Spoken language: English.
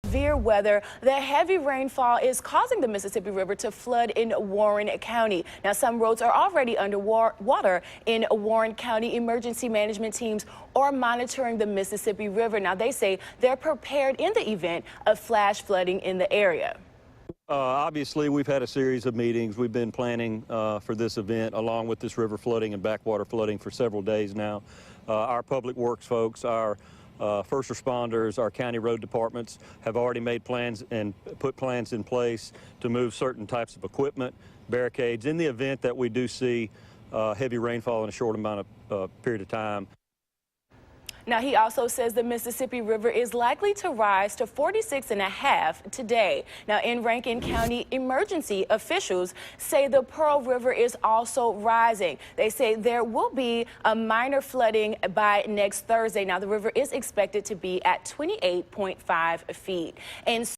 severe weather. The heavy rainfall is causing the Mississippi River to flood in Warren County. Now, some roads are already underwater in Warren County. Emergency management teams are monitoring the Mississippi River. Now, they say they're prepared in the event of flash flooding in the area. Obviously, we've had a series of meetings. We've been planning for this event along with this river flooding and backwater flooding for several days now. Our public works folks, our first responders, our county road departments have already made plans and put plans in place to move certain types of equipment, barricades, in the event that we do see heavy rainfall in a short amount of period of time. Now, he also says the Mississippi River is likely to rise to 46.5 today. Now, in Rankin County, emergency officials say the Pearl River is also rising. They say there will be a minor flooding by next Thursday. Now, the river is expected to be at 28.5 feet. And